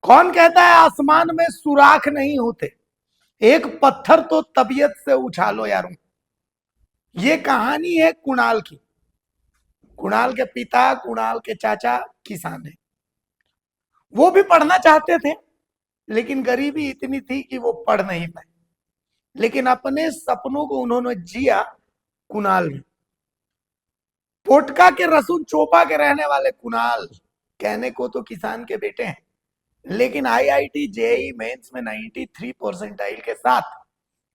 कौन कहता है आसमान में सुराख नहीं होते, एक पत्थर तो तबीयत से उछालो यारों। ये कहानी है कुणाल की। कुणाल के पिता, कुणाल के चाचा किसान है। वो भी पढ़ना चाहते थे, लेकिन गरीबी इतनी थी कि वो पढ़ नहीं पाए। लेकिन अपने सपनों को उन्होंने जिया कुणाल में। पोटका के रसूल चोपा के रहने वाले कुणाल कहने को तो किसान के बेटे हैं, लेकिन आईआईटी जेईई मेंस में 93 परसेंटाइल के साथ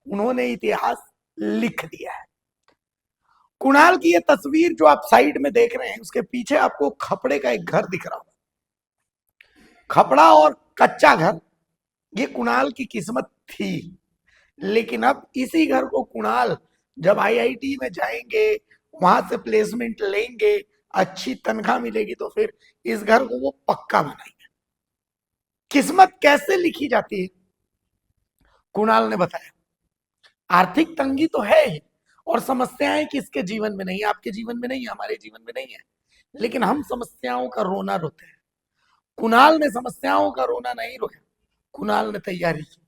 उन्होंने इतिहास लिख दिया है। कुणाल की ये तस्वीर जो आप साइड में देख रहे हैं, उसके पीछे आपको खपड़े का एक घर दिख रहा होगा। खपड़ा और कच्चा घर, ये कुणाल की किस्मत थी। लेकिन अब इसी घर को कुणाल जब आईआईटी में जाएंगे, वहां से प्लेसमेंट लेंगे, अच्छी तनख्वाह मिलेगी, तो फिर इस घर को वो पक्का बनाएंगे। किस्मत कैसे लिखी जाती है, कुणाल ने बताया। आर्थिक तंगी तो है ही, और समस्याएं किसके जीवन में नहीं है? आपके जीवन में नहीं है, हमारे जीवन में नहीं है, लेकिन हम समस्याओं का रोना रोते हैं। कुणाल ने समस्याओं का रोना नहीं रोया, कुणाल ने तैयारी की।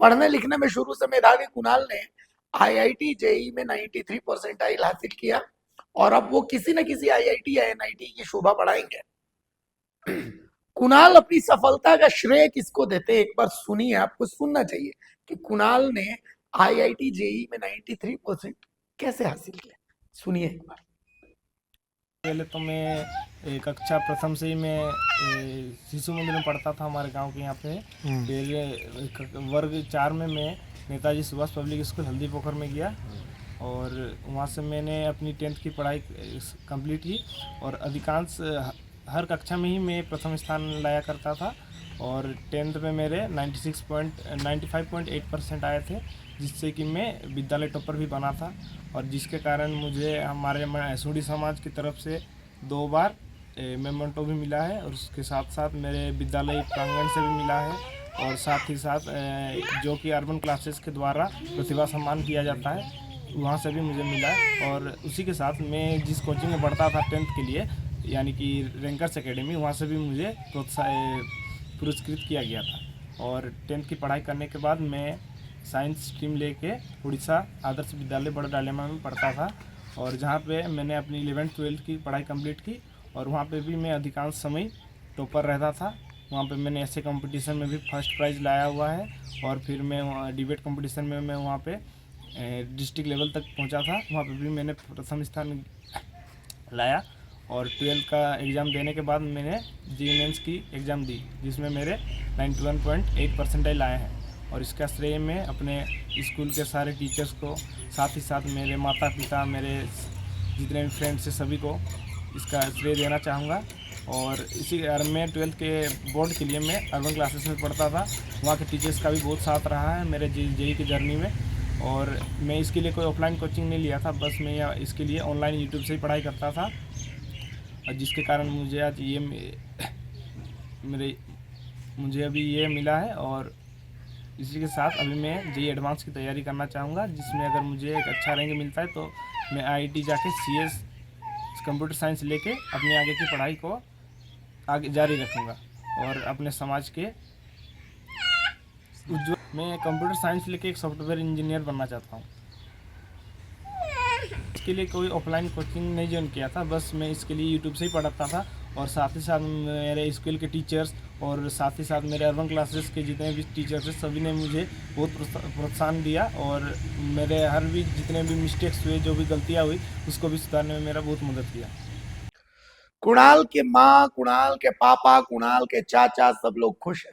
पढ़ने लिखने में शुरू से मेधावी कुणाल ने आईआईटी जेईई में 93 परसेंटाइल हासिल किया, और अब वो किसी न किसी आईआईटी या एनआईटी की शोभा बढ़ाएंगे। कुणाल अपनी सफलता का श्रेय किसको देते, एक बार सुनिए, आपको सुनना चाहिए कि कुणाल ने आईआईटी जेईई में 93% कैसे हासिल किया। सुनिए एक बार। पहले तो मैं कक्षा प्रथम से ही मैं शिशु मंदिर में पढ़ता था, हमारे गांव के यहाँ पे। फिर वर्ग 4 में मैं नेताजी सुभाष पब्लिक स्कूल हल्दी पोखर में गया, और वहाँ से मैंने अपनी 10th की पढ़ाई कंप्लीट की, और अधिकांश हर कक्षा में ही मैं प्रथम स्थान लाया करता था। और 10th में मेरे 95.8% आए थे, जिससे कि मैं विद्यालय टॉपर भी बना था। और जिसके कारण मुझे हमारे सूडी समाज की तरफ से 2 बार मेमेंटो भी मिला है, और उसके साथ साथ मेरे विद्यालय प्रांगण से भी मिला है, और साथ ही साथ जो कि अर्बन क्लासेस के द्वारा प्रतिभा सम्मान किया जाता है, वहाँ से भी मुझे मिला है। और उसी के साथ मैं जिस कोचिंग में पढ़ता था 10th के लिए, यानी कि रैंकर्स एकेडमी, वहाँ से भी मुझे पुरस्कृत किया गया था। और 10th की पढ़ाई करने के बाद मैं साइंस स्ट्रीम लेके उड़ीसा आदर्श विद्यालय बड़ा डालेमा में पढ़ता था, और जहाँ पे मैंने अपनी 11th-12th की पढ़ाई कंप्लीट की, और वहाँ पे भी मैं अधिकांश समय टॉपर रहता था। वहाँ पे मैंने ऐसे कंपटीशन में भी फर्स्ट प्राइज़ लाया हुआ है, और फिर मैं डिबेट कंपटीशन में मैं वहाँ पे डिस्ट्रिक्ट लेवल तक पहुँचा था, वहाँ पे भी मैंने प्रथम स्थान लाया। और 12th का एग्ज़ाम देने के बाद मैंने जेईई मेंस की एग्ज़ाम दी, जिसमें मेरे 91.8 परसेंटाइल आए हैं। और इसका श्रेय मैं अपने स्कूल के सारे टीचर्स को, साथ ही साथ मेरे माता पिता, मेरे जितने भी फ्रेंड्स हैं, सभी को इसका श्रेय देना चाहूँगा। और इसी मैं 12th के बोर्ड के लिए मैं अर्बन क्लासेस में पढ़ता था, वहाँ के टीचर्स का भी बहुत साथ रहा है मेरे जेईई की जर्नी में। और मैं इसके लिए कोई ऑफलाइन कोचिंग नहीं लिया था, बस मैं इसके लिए ऑनलाइन यूट्यूब से ही पढ़ाई करता था, और जिसके कारण मुझे आज ये मुझे अभी ये मिला है। और इसी के साथ अभी मैं जेईई एडवांस की तैयारी करना चाहूँगा, जिसमें अगर मुझे एक अच्छा रैंक मिलता है तो मैं आईआईटी जाके सीएस कंप्यूटर साइंस लेके अपनी आगे की पढ़ाई को आगे जारी रखूँगा, और अपने समाज के उज्ज्वल। मैं कंप्यूटर साइंस लेके एक सॉफ्टवेयर इंजीनियर बनना चाहता हूँ। इसके लिए कोई ऑफलाइन कोचिंग नहीं ज्वाइन किया था, बस मैं इसके लिए यूट्यूब से ही पढ़ता था, और साथ ही साथ मेरे स्कूल के टीचर्स, और साथ ही साथ मेरे अर्बन क्लासेस के जितने भी टीचर्स हैं, सभी ने मुझे बहुत प्रोत्साहन दिया, और मेरे हर भी जितने भी मिस्टेक्स हुए, जो भी गलतियाँ हुई, उसको भी सुधारने में मेरा बहुत मदद किया। कुणाल के माँ, कुणाल के पापा, कुणाल के चाचा, सब लोग खुश हैं।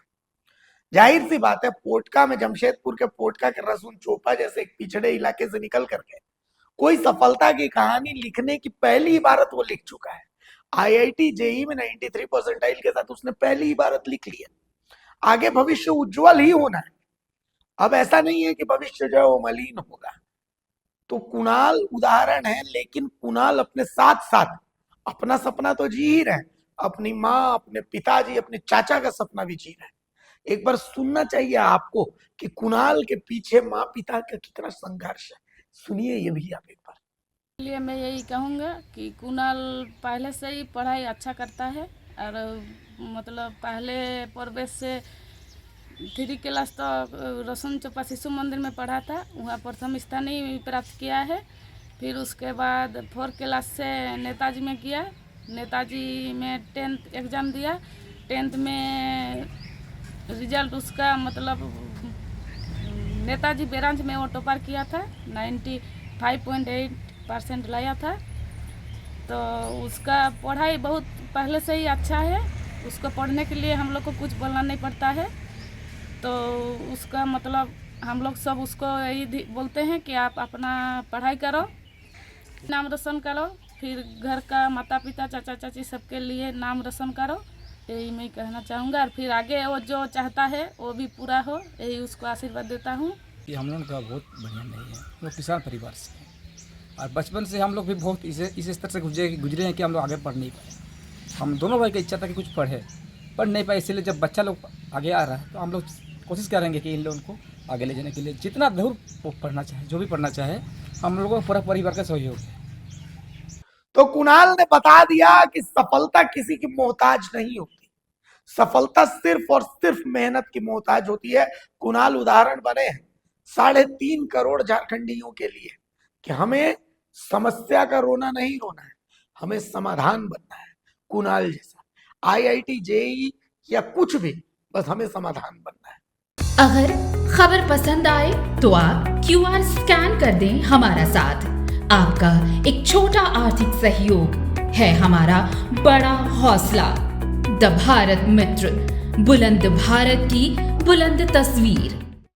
जाहिर सी बात है, पोटका में, जमशेदपुर के पोटका के रसूल चोपा जैसे एक पिछड़े इलाके से निकल करके कोई सफलता की कहानी लिखने की पहली इबारत वो लिख चुका है। आईआईटी जेईई में 93 परसेंटाइल के साथ उसने पहली इबारत लिख ली है। आगे भविष्य उज्जवल ही होना है। अब ऐसा नहीं है कि भविष्य जो है वो मलिन होगा। तो कुणाल उदाहरण है, लेकिन कुणाल अपने साथ साथ अपना सपना तो जी ही रहे, अपनी माँ, अपने पिताजी, अपने चाचा का सपना भी जी रहे। एक बार सुनना चाहिए आपको कि कुणाल के पीछे माँ पिता का कितना संघर्ष है। सुनिए ये भी आप एक बार। लिए मैं यही कहूँगा कि कुणाल पहले से ही पढ़ाई अच्छा करता है, और मतलब पहले प्रवेश से 3 क्लास तो रोशन चोपा शिशु मंदिर में पढ़ा था, वहाँ प्रथम स्थान ही प्राप्त किया है। फिर उसके बाद 4 क्लास से नेताजी में किया, नेताजी में 10th एग्ज़ाम दिया। 10th में रिजल्ट उसका मतलब नेताजी बेरांच में वो टॉपर किया था, 95.8% लाया था। तो उसका पढ़ाई बहुत पहले से ही अच्छा है, उसको पढ़ने के लिए हम लोग को कुछ बोलना नहीं पड़ता है। तो उसका मतलब हम लोग सब उसको यही बोलते हैं कि आप अपना पढ़ाई करो, नाम रोशन करो, फिर घर का माता पिता चाचा चाची सबके लिए नाम रोशन करो, यही मैं कहना चाहूँगा। और फिर आगे वो जो चाहता है वो भी पूरा हो, यही उसको आशीर्वाद देता हूँ। कि हम लोग का बहुत बढ़िया नहीं है, हम लोग किसान परिवार से हैं और बचपन से हम लोग भी बहुत इस स्तर से गुजरे हैं कि हम लोग आगे पढ़ नहीं पाए। हम दोनों भाई की इच्छा था कि कुछ पढ़ नहीं पाए, इसलिए जब बच्चा लोग आगे आ रहा है तो हम लोग कोशिश करेंगे कि इन लोगों को आगे ले जाने के लिए जितना दूर वो पढ़ना चाहे, जो भी पढ़ना चाहे, हम लोगों को पूरा परिवार का सहयोग है। तो कुणाल ने बता दिया कि सफलता किसी की मोहताज नहीं होती, सफलता सिर्फ और सिर्फ मेहनत की मोहताज होती है। कुणाल उदाहरण बने हैं 3.5 करोड़ झारखंडियों के लिए कि हमें समस्या का रोना नहीं रोना है, हमें समाधान बनना है। कुणाल जैसा IIT JEE या कुछ भी, बस हमें समाधान बनना है। अगर खबर पसंद आए तो आप QR स्कैन कर दें हमारा साथ। आपका एक छोटा आर्थिक सहयोग है हमारा बड़ा हौसला। द भारत मित्र, बुलंद भारत की बुलंद तस्वीर।